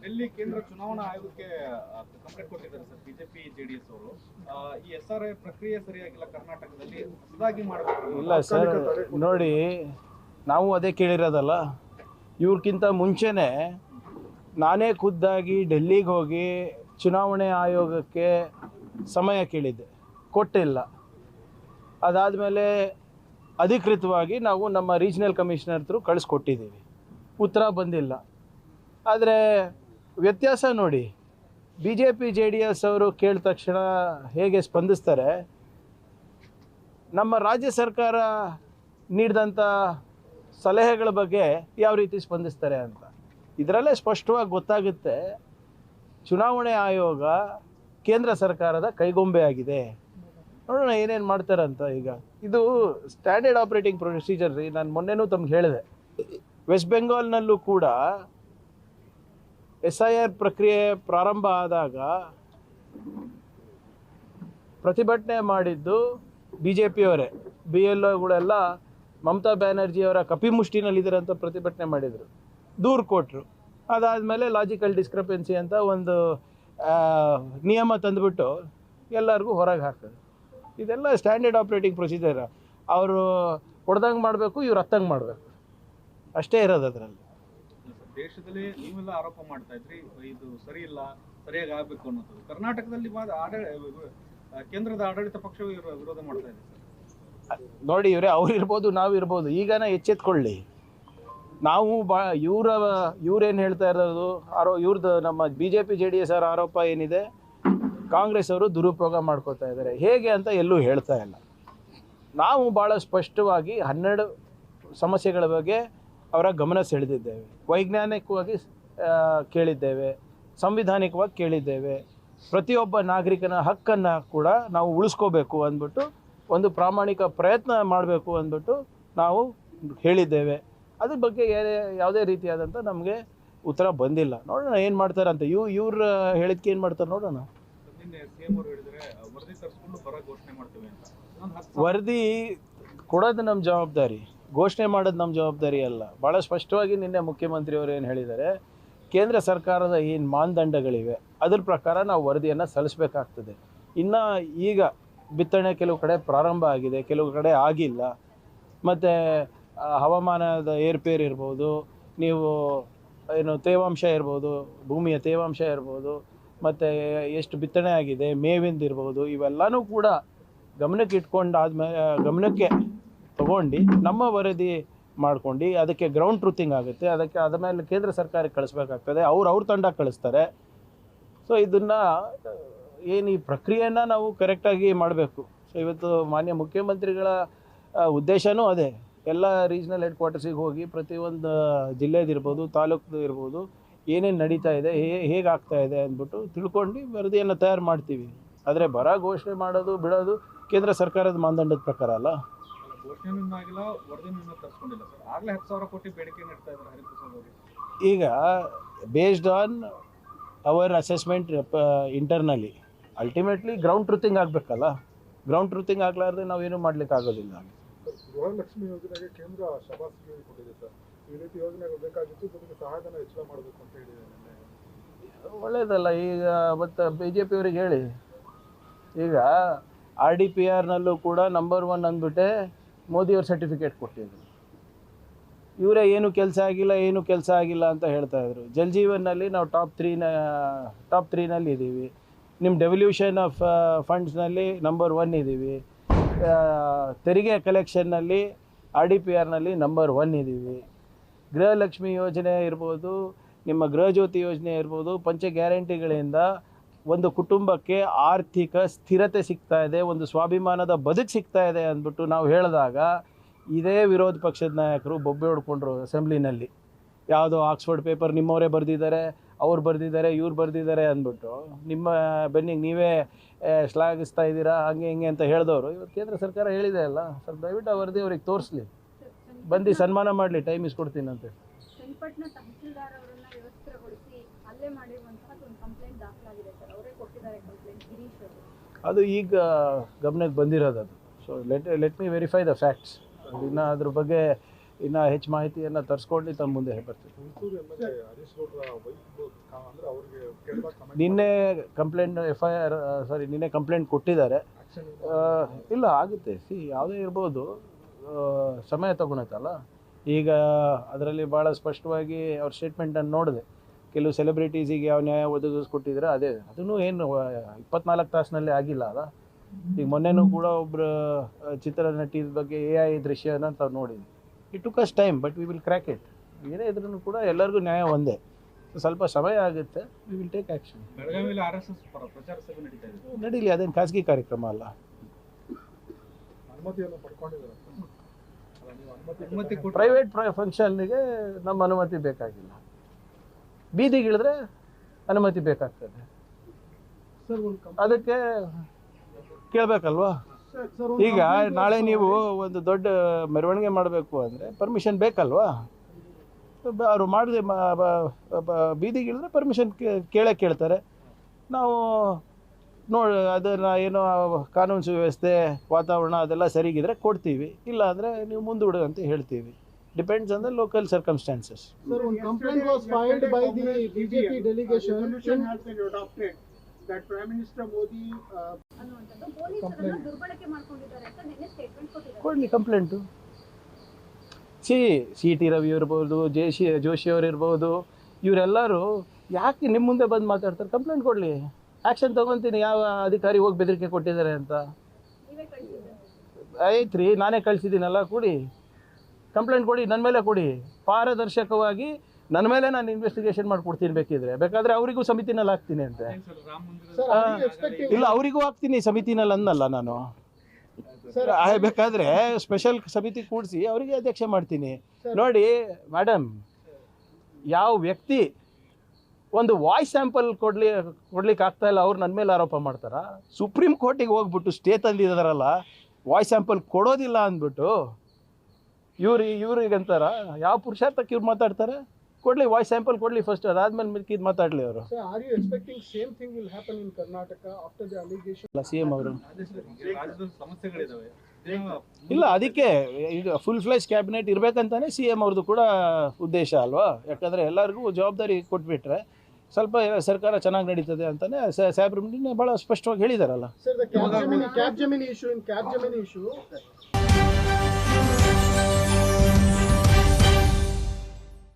ಡೆಲ್ಲಿ ಕೇಂದ್ರ ಚುನಾವಣಾ ಆಯೋಗಕ್ಕೆ ಕಂಪ್ಲೇಂಟ್ ಕೊಟ್ಟಿದ್ದಾರೆ ಸರ್ ಬಿಜೆಪಿ ಜೆಡಿಎಸ್ ಅವರು. ಈ SRI ಪ್ರಕ್ರಿಯೆ ಸರಿಯಾಗಿಲ್ಲ, ಕರ್ನಾಟಕದಲ್ಲಿ ಹೊಸದಾಗಿ ಮಾಡಬೇಕು. ಇಲ್ಲ ಸರ್, ನೋಡಿ ನಾವು ಅದೇ ಕೇಳಿರೋದಲ್ಲ. ಇವ್ರಿಗಿಂತ ಮುಂಚೆನೇ ನಾನೇ ಖುದ್ದಾಗಿ ಡೆಲ್ಲಿಗೆ ಹೋಗಿ ಚುನಾವಣೆ ಆಯೋಗಕ್ಕೆ ಸಮಯ ಕೇಳಿದ್ದೆ, ಕೊಟ್ಟಿಲ್ಲ. ಅದಾದಮೇಲೆ ಅಧಿಕೃತವಾಗಿ ನಾವು ನಮ್ಮ ರೀಜನಲ್ ಕಮಿಷನರ್ ಹತ್ರ ಕಳಿಸ್ಕೊಟ್ಟಿದ್ದೀವಿ, ಉತ್ತರ ಬಂದಿಲ್ಲ. ಆದರೆ ವ್ಯತ್ಯಾಸ ನೋಡಿ, BJP JDS ಅವರು ಕೇಳಿದ ತಕ್ಷಣ ಹೇಗೆ ಸ್ಪಂದಿಸ್ತಾರೆ, ನಮ್ಮ ರಾಜ್ಯ ಸರ್ಕಾರ ನೀಡಿದಂಥ ಸಲಹೆಗಳ ಬಗ್ಗೆ ಯಾವ ರೀತಿ ಸ್ಪಂದಿಸ್ತಾರೆ ಅಂತ ಇದರಲ್ಲೇ ಸ್ಪಷ್ಟವಾಗಿ ಗೊತ್ತಾಗುತ್ತೆ. ಚುನಾವಣೆ ಆಯೋಗ ಕೇಂದ್ರ ಸರ್ಕಾರದ ಕೈಗೊಂಬೆ ಆಗಿದೆ. ನೋಡೋಣ ಏನೇನು ಮಾಡ್ತಾರಂತ. ಈಗ ಇದು ಸ್ಟ್ಯಾಂಡರ್ಡ್ ಆಪ್ರೇಟಿಂಗ್ ಪ್ರೊಸೀಜರ್ ರೀ. ನಾನು ಮೊನ್ನೆನೂ ತಮ್ಗೆ ಹೇಳಿದೆ, ವೆಸ್ಟ್ ಬೆಂಗಾಲ್ನಲ್ಲೂ ಕೂಡ SIR ಪ್ರಕ್ರಿಯೆ ಪ್ರಾರಂಭ ಆದಾಗ ಪ್ರತಿಭಟನೆ ಮಾಡಿದ್ದು BJP ಅವರೇ. BLOಗಳೆಲ್ಲ ಮಮತಾ ಬ್ಯಾನರ್ಜಿಯವರ ಕಪಿಮುಷ್ಟಿನಲ್ಲಿದ್ದಾರೆ ಅಂತ ಪ್ರತಿಭಟನೆ ಮಾಡಿದರು, ದೂರು ಕೊಟ್ಟರು. ಅದಾದಮೇಲೆ ಲಾಜಿಕಲ್ ಡಿಸ್ಕ್ರಪೆನ್ಸಿ ಅಂತ ಒಂದು ನಿಯಮ ತಂದುಬಿಟ್ಟು ಎಲ್ಲರಿಗೂ ಹೊರಗೆ ಹಾಕೋದು. ಇದೆಲ್ಲ ಸ್ಟ್ಯಾಂಡರ್ಡ್ ಆಪ್ರೇಟಿಂಗ್ ಪ್ರೊಸೀಜರ್. ಅವರು ಹೊಡೆದಂಗೆ ಮಾಡಬೇಕು, ಇವ್ರು ಹತ್ತಂಗೆ ಮಾಡಬೇಕು, ಅಷ್ಟೇ ಇರೋದು ಅದರಲ್ಲಿ. ದೇಶದಲ್ಲಿ ನೀವೆಲ್ಲ ಆರೋಪ ಮಾಡ್ತಾ ಇದ್ರಿ, ಇದು ಸರಿ ಇಲ್ಲ, ಸರಿಯಾಗಿ ಆಗಬೇಕು ಅನ್ನೋದು. ಕರ್ನಾಟಕದಲ್ಲಿ ಕೇಂದ್ರದ ಆಡಳಿತ ಪಕ್ಷವು ವಿರೋಧ ಮಾಡ್ತಾ ಇದೆ. ನೋಡಿ ಇವರೇ, ಅವ್ರು ಇರ್ಬೋದು, ನಾವು ಇರ್ಬೋದು, ಈಗನ ಎಚ್ಚೆತ್ಕೊಳ್ಳಿ. ನಾವು ಇವ್ರೇನು ಹೇಳ್ತಾ ಇರೋದು, ಇವ್ರದ್ದು ನಮ್ಮ BJP JDS ಅವರ ಆರೋಪ ಏನಿದೆ, ಕಾಂಗ್ರೆಸ್ ಅವರು ದುರುಪಯೋಗ ಮಾಡ್ಕೋತಾ ಇದ್ದಾರೆ ಹೇಗೆ ಅಂತ ಎಲ್ಲೂ ಹೇಳ್ತಾ ಇಲ್ಲ. ನಾವು ಭಾಳ ಸ್ಪಷ್ಟವಾಗಿ 12 ಸಮಸ್ಯೆಗಳ ಬಗ್ಗೆ ಅವರ ಗಮನ ಸೆಳೆದಿದ್ದೇವೆ, ವೈಜ್ಞಾನಿಕವಾಗಿ ಕೇಳಿದ್ದೇವೆ, ಸಂವಿಧಾನಿಕವಾಗಿ ಕೇಳಿದ್ದೇವೆ. ಪ್ರತಿಯೊಬ್ಬ ನಾಗರಿಕನ ಹಕ್ಕನ್ನು ಕೂಡ ನಾವು ಉಳಿಸ್ಕೋಬೇಕು ಅಂದ್ಬಿಟ್ಟು ಒಂದು ಪ್ರಾಮಾಣಿಕ ಪ್ರಯತ್ನ ಮಾಡಬೇಕು ಅಂದ್ಬಿಟ್ಟು ನಾವು ಹೇಳಿದ್ದೇವೆ. ಅದ್ರ ಬಗ್ಗೆ ಯಾವುದೇ ರೀತಿಯಾದಂಥ ನಮಗೆ ಉತ್ತರ ಬಂದಿಲ್ಲ. ನೋಡೋಣ ಏನು ಮಾಡ್ತಾರೆ ಅಂತ. ಇವ್ರು ಹೇಳಿದ್ಕೆ ಏನು ಮಾಡ್ತಾರೆ ನೋಡೋಣ. ವರದಿ ಕೊಡೋದು ನಮ್ಮ ಜವಾಬ್ದಾರಿ, ಘೋಷಣೆ ಮಾಡೋದು ನಮ್ಮ ಜವಾಬ್ದಾರಿ ಅಲ್ಲ. ಭಾಳ ಸ್ಪಷ್ಟವಾಗಿ ನಿನ್ನೆ ಮುಖ್ಯಮಂತ್ರಿಯವರು ಏನು ಹೇಳಿದ್ದಾರೆ, ಕೇಂದ್ರ ಸರ್ಕಾರದ ಏನು ಮಾನದಂಡಗಳಿವೆ ಅದ್ರ ಪ್ರಕಾರ ನಾವು ವರದಿಯನ್ನು ಸಲ್ಲಿಸಬೇಕಾಗ್ತದೆ. ಇನ್ನು ಈಗ ಬಿತ್ತನೆ ಕೆಲವು ಕಡೆ ಪ್ರಾರಂಭ ಆಗಿದೆ, ಕೆಲವು ಕಡೆ ಆಗಿಲ್ಲ. ಮತ್ತು ಹವಾಮಾನದ ಏರ್ಪೇರು ಇರ್ಬೋದು, ನೀವು ಏನು ತೇವಾಂಶ ಇರ್ಬೋದು, ಭೂಮಿಯ ತೇವಾಂಶ ಇರ್ಬೋದು, ಮತ್ತು ಎಷ್ಟು ಬಿತ್ತನೆ ಆಗಿದೆ, ಮೇವಿಂದ ಇರ್ಬೋದು, ಇವೆಲ್ಲನೂ ಕೂಡ ಗಮನಕ್ಕೆ ಗಮನಕ್ಕೆ ತಗೊಂಡು ನಮ್ಮ ವರದಿ ಮಾಡ್ಕೊಂಡು ಅದಕ್ಕೆ ಗ್ರೌಂಡ್ ಟ್ರೂತಿಂಗ್ ಆಗುತ್ತೆ. ಅದಕ್ಕೆ ಅದ ಮೇಲೆ ಕೇಂದ್ರ ಸರ್ಕಾರಕ್ಕೆ ಕಳಿಸ್ಬೇಕಾಗ್ತದೆ, ಅವ್ರ ತಂಡ ಕಳಿಸ್ತಾರೆ. ಸೊ ಇದನ್ನು ಏನು ಈ ಪ್ರಕ್ರಿಯೆಯನ್ನು ನಾವು ಕರೆಕ್ಟಾಗಿ ಮಾಡಬೇಕು. ಸೊ ಇವತ್ತು ಮಾನ್ಯ ಮುಖ್ಯಮಂತ್ರಿಗಳ ಉದ್ದೇಶನೂ ಅದೇ, ಎಲ್ಲ ರೀಜ್ನಲ್ ಹೆಡ್ ಕ್ವಾರ್ಟರ್ಸಿಗೆ ಹೋಗಿ ಪ್ರತಿಯೊಂದು ಜಿಲ್ಲೆದಿರ್ಬೋದು, ತಾಲೂಕು ಇರ್ಬೋದು, ಏನೇನು ನಡೀತಾ ಇದೆ, ಹೇಗೆ ಆಗ್ತಾ ಇದೆ ಅಂದ್ಬಿಟ್ಟು ತಿಳ್ಕೊಂಡು ವರದಿಯನ್ನು ತಯಾರು ಮಾಡ್ತೀವಿ. ಆದರೆ ಬರ ಘೋಷಣೆ ಮಾಡೋದು ಬಿಡೋದು ಕೇಂದ್ರ ಸರ್ಕಾರದ ಮಾನದಂಡದ ಪ್ರಕಾರ ಅಲ್ಲ. ಈಗ based on our assessment internally, ultimately ground truthing ಆಗಬೇಕಲ್ಲ. ಗ್ರೌಂಡ್ ಟ್ರೂತಿಂಗ್ ಆಗಲಾರ್ದೆ ನಾವೇನು ಮಾಡ್ಲಿಕ್ಕೆ ಆಗೋದಿಲ್ಲ. ಗೃಹಲಕ್ಷ್ಮಿ ಯೋಜನೆಗೆ ಕೇಂದ್ರ ಶಬಾಸ್ಗೆ ಕೊಟ್ಟಿದೆ ಸರ್. ಈ ರೀತಿ ಯೋಜನೆ ಬೇಕಾಗಿತ್ತು, ಜೊತೆಗೆ ಸಹಾಯಧನ ಹೆಚ್ಚಳ ಮಾಡಬೇಕು ಅಂತ ಹೇಳಿದೆ. ಒಳ್ಳೇದಲ್ಲ. ಈಗ ಮತ್ತು BJP ಅವರಿಗೆ ಹೇಳಿ, ಈಗ RDPRನಲ್ಲೂ ಕೂಡ ನಂಬರ್ 1 ಅಂದ್ಬಿಟ್ಟೆ ಮೋದಿಯವ್ರ ಸರ್ಟಿಫಿಕೇಟ್ ಕೊಟ್ಟಿದ್ರು. ಇವರೇ ಏನು ಕೆಲಸ ಆಗಿಲ್ಲ ಅಂತ ಹೇಳ್ತಾ ಇದ್ರು. ಜಲ್ ಜೀವನ್ನಲ್ಲಿ ನಾವು ಟಾಪ್ 3ನಲ್ಲಿ ಇದ್ದೀವಿ. ನಿಮ್ಮ ಡೆವಲ್ಯೂಷನ್ ಆಫ್ ಫಂಡ್ಸ್ನಲ್ಲಿ ನಂಬರ್ 1 ಇದ್ದೀವಿ. ತೆರಿಗೆ ಕಲೆಕ್ಷನ್ನಲ್ಲಿ RDPRನಲ್ಲಿ ನಂಬರ್ 1 ಇದ್ದೀವಿ. ಗೃಹಲಕ್ಷ್ಮಿ ಯೋಜನೆ ಇರ್ಬೋದು, ನಿಮ್ಮ ಗೃಹಜ್ಯೋತಿ ಯೋಜನೆ ಇರ್ಬೋದು, ಪಂಚ ಗ್ಯಾರಂಟಿಗಳಿಂದ ಒಂದು ಕುಟುಂಬಕ್ಕೆ ಆರ್ಥಿಕ ಸ್ಥಿರತೆ ಸಿಗ್ತಾ ಇದೆ, ಒಂದು ಸ್ವಾಭಿಮಾನದ ಬದುಕು ಸಿಗ್ತಾ ಇದೆ ಅಂದ್ಬಿಟ್ಟು ನಾವು ಹೇಳಿದಾಗ ಇದೇ ವಿರೋಧ ಪಕ್ಷದ ನಾಯಕರು ಬೊಬ್ಬೆ ಹೊಡ್ಕೊಂಡ್ರು ಅಸೆಂಬ್ಲಿನಲ್ಲಿ. ಯಾವುದೋ ಆಕ್ಸ್ಫರ್ಡ್ ಪೇಪರ್ ನಿಮ್ಮವರೇ ಬರೆದಿದ್ದಾರೆ, ಅವ್ರು ಬರೆದಿದ್ದಾರೆ, ಇವ್ರು ಬರೆದಿದ್ದಾರೆ ಅಂದ್ಬಿಟ್ಟು ನಿಮ್ಮ ಬೆನ್ನಿಗೆ ನೀವೇ ಶ್ಲಾಘಿಸ್ತಾ ಇದ್ದೀರಾ, ಹಂಗೆ ಹಿಂಗೆ ಅಂತ ಹೇಳಿದವರು ಇವತ್ತು ಕೇಂದ್ರ ಸರ್ಕಾರ ಹೇಳಿದೆ ಅಲ್ಲ. ಸ್ವಲ್ಪ ದಯವಿಟ್ಟು ಆ ವರದಿ ಅವ್ರಿಗೆ ತೋರಿಸ್ಲಿ, ಬಂದು ಸನ್ಮಾನ ಮಾಡಲಿ, ಟೈಮ್ ಇಸ್ಕೊಡ್ತೀನಿ ಅಂತ. ಅದು ಈಗ ಗಮನಕ್ಕೆ ಬಂದಿರೋದು ಅದು. So let me verify the facts. ಇನ್ನು ಅದ್ರ ಬಗ್ಗೆ ಇನ್ನು ಹೆಚ್ಚು ಮಾಹಿತಿಯನ್ನು ತರಿಸ್ಕೊಂಡು ತಮ್ಮ ಮುಂದೆ ಬರ್ತೀವಿ. ಹುಣಸೂರು MLA ಹರೀಶ್ ಗೌಡ್ರ ವೈಫ್ ಅಂದ್ರೆ ಅವ್ರಿಗೆ ಕೇಳಿದಾಗ comment ನಿನ್ನೆ ಕಂಪ್ಲೇಂಟ್ ನಿನ್ನೆ ಕಂಪ್ಲೇಂಟ್ ಕೊಟ್ಟಿದ್ದಾರೆ. action ಇಲ್ಲ ಆಗುತ್ತೆ, ಯಾವುದೇ ಇರ್ಬೋದು, ಸಮಯ ತಗೊಳತ್ತಲ್ಲ. ಈಗ ಅದರಲ್ಲಿ ಭಾಳ ಸ್ಪಷ್ಟವಾಗಿ ಅವ್ರ ಸ್ಟೇಟ್ಮೆಂಟನ್ನು ನೋಡಿದೆ. ಕೆಲವು ಸೆಲೆಬ್ರಿಟೀಸಿಗೆ ಯಾವ ನ್ಯಾಯ ಒದಗಿಸ್ಕೊಟ್ಟಿದ್ರೆ ಅದನ್ನು ಏನು 24 ತಾಸಿನಲ್ಲಿ ಆಗಿಲ್ಲ ಅಲ್ಲ. ಈಗ ಮೊನ್ನೆನೂ ಕೂಡ ಒಬ್ಬರು ಚಿತ್ರನಟಿ ಬಗ್ಗೆ AI ದೃಶ್ಯನ ತಾವು ನೋಡಿದ್ವಿ. It took us time but we will crack it. ಏನೇ ಇದ್ರೂ ಕೂಡ ಎಲ್ಲರಿಗೂ ನ್ಯಾಯ ಒಂದೇ, ಸ್ವಲ್ಪ ಸಮಯ ಆಗುತ್ತೆ. We will take action. ಬೆಳಗಾವಿಯಲ್ಲಿ RSS ಪರ ಪ್ರಚಾರ ಸಭೆ ನಡೀತಾ ಇದೆ. ನಡೀಲಿ, ಅದೇನು ಖಾಸಗಿ ಕಾರ್ಯಕ್ರಮ ಅಲ್ಲ. ಅನುಮತಿಯನ್ನು ಪಡ್ಕೊಂಡಿದ್ದಾರೆ. ಅಲ್ಲ, ನೀವು ಅನುಮತಿ ಕೊಟ್ಟು ಪ್ರೈವೇಟ್ ಫಂಕ್ಷನ್ನಿಗೆ ನಮ್ಮ ಅನುಮತಿ ಬೇಕಾಗಿಲ್ಲ. ಬೀದಿಗಿಳಿದ್ರೆ ಅನುಮತಿ ಬೇಕಾಗ್ತದೆ. ಸರ್ ಅದಕ್ಕೆ ಕೇಳಬೇಕಲ್ವಾ? ಈಗ ನಾಳೆ ನೀವು ಒಂದು ದೊಡ್ಡ ಮೆರವಣಿಗೆ ಮಾಡಬೇಕು ಅಂದರೆ ಪರ್ಮಿಷನ್ ಬೇಕಲ್ವಾ? ಅವರು ಮಾಡಿದೆ ಬೀದಿಗಿಳಿದ್ರೆ ಪರ್ಮಿಷನ್ ಕೇಳ್ತಾರೆ. ನಾವು ಅದನ್ನು ಏನೋ ಕಾನೂನು ಸುವ್ಯವಸ್ಥೆ ವಾತಾವರಣ ಅದೆಲ್ಲ ಸರಿಗಿದ್ರೆ ಕೊಡ್ತೀವಿ, ಇಲ್ಲ ಅಂದರೆ ನೀವು ಮುಂದೂಡು ಅಂತ ಹೇಳ್ತೀವಿ. Depends on the local circumstances. Sir, one complaint was filed by the BJP delegation. Resolution has been adopted that Prime Minister Modi ಅನ್ನುವಂಥದ್ದು ಪೊಲೀಸರನ್ನ ದುರ್ಬಳಕೆ ಮಾಡ್ಕೊಂಡಿದ್ದಾರೆ ಅಂತ ನಿನ್ನೆ ಸ್ಟೇಟ್ಮೆಂಟ್ ಕೊಟ್ಟಿದ್ದಾರೆ. ಕೊಡಲಿ ಕಂಪ್ಲೇಂಟು. CT ರವಿ ಇರ್ಬೋದು, ಜೋಶಿ ಅವರು ಇರ್ಬೋದು, ಇವರೆಲ್ಲರೂ ಯಾಕೆ ನಿಮ್ಮ ಮುಂದೆ ಬಂದು ಮಾತಾಡ್ತಾರೆ? ಕಂಪ್ಲೇಂಟ್ ಕೊಡಲಿ, ಆ್ಯಕ್ಷನ್ ತೊಗೊತೀನಿ. ಯಾವ ಅಧಿಕಾರಿ ಹೋಗಿ ಬೆದರಿಕೆ ಕೊಟ್ಟಿದ್ದಾರೆ ಅಂತ ನೀವೇ ಕಳಿಸಿದ್ರೆ ಆಯ್ತು ರೀ, ನಾನೇ ಕಳಿಸಿದ್ದೀನಲ್ಲ, ಕೊಡಿ ಕಂಪ್ಲೇಂಟ್ ಕೊಡಿ, ನನ್ನ ಮೇಲೆ ಕೊಡಿ. ಪಾರದರ್ಶಕವಾಗಿ ನನ್ನ ಮೇಲೆ ನಾನು ಇನ್ವೆಸ್ಟಿಗೇಷನ್ ಮಾಡಿಕೊಡ್ತೀನಿ. ಬೇಕಾದರೆ ಅವರಿಗೂ ಸಮಿತಿನಲ್ಲಿ ಹಾಕ್ತೀನಿ ಅಂತೆ. ರಾಮ ಮಂದಿರ Sir, are you expecting? ಇಲ್ಲ, ಅವರಿಗೂ ಹಾಕ್ತೀನಿ ಸಮಿತಿನಲ್ಲಿ ಅನ್ನಲ್ಲ ನಾನು. Sir, ಬೇಕಾದರೆ ಸ್ಪೆಷಲ್ ಸಮಿತಿ ಕೂಡಿಸಿ ಅವರಿಗೆ ಅಧ್ಯಕ್ಷ ಮಾಡ್ತೀನಿ. ನೋಡಿ ಮೇಡಮ್, ಯಾವ ವ್ಯಕ್ತಿ ಒಂದು ವಾಯ್ಸ್ ಸ್ಯಾಂಪಲ್ ಕೊಡ್ಲಿಕ್ಕೆ ಆಗ್ತಾ ಇಲ್ಲ, ಅವ್ರು ನನ್ನ ಮೇಲೆ ಆರೋಪ ಮಾಡ್ತಾರಾ? ಸುಪ್ರೀಂ ಕೋರ್ಟಿಗೆ ಹೋಗ್ಬಿಟ್ಟು ಸ್ಟೇ ತಂದಿದ್ದಾರಲ್ಲ, ವಾಯ್ಸ್ ಸ್ಯಾಂಪಲ್ ಕೊಡೋದಿಲ್ಲ ಅಂದ್ಬಿಟ್ಟು ಇವ್ರಿಗಂತಾರ? ಯಾವ ಪುರುಷಾರ್ಥಕ್ಕೆ ಇವ್ರು ಮಾತಾಡ್ತಾರೆ? ಕೊಡಲಿ, ವಾಯ್ಸ್ ಸ್ಯಾಂಪಲ್ ಕೊಡಲಿ ಫಸ್ಟ್, ಅದಾದ್ಮೇಲೆ ಮಿಕ್ಕಿದ್ದು ಮಾತಾಡಲಿ ಅವರು. Sir, are you expecting same thing will happen in Karnataka after the allegation? ಅಲ್ಲ, CM ಅವರು ರಾಜ್ಯದಲ್ಲಿ ಸಮಸ್ಯೆಗಳಿದಾವೆ. ಇಲ್ಲ, ಅದಕ್ಕೆ ಈಗ ಫುಲ್ ಫ್ಲೆಜ್ ಕ್ಯಾಬಿನೆಟ್ ಇರಬೇಕಂತಾನೆ CM ಅವ್ರದ್ದು ಕೂಡ ಉದ್ದೇಶ ಅಲ್ವಾ? ಯಾಕಂದರೆ ಎಲ್ಲರಿಗೂ ಜವಾಬ್ದಾರಿ ಕೊಟ್ಬಿಟ್ರೆ ಸ್ವಲ್ಪ ಸರ್ಕಾರ ಚೆನ್ನಾಗಿ ನಡೀತದೆ ಅಂತಾನೆ ಸಾಹೇಬ್ರು ಭಾಳ ಸ್ಪಷ್ಟವಾಗಿ ಹೇಳಿದಾರಲ್ಲ. Sir, the Capgemini issue.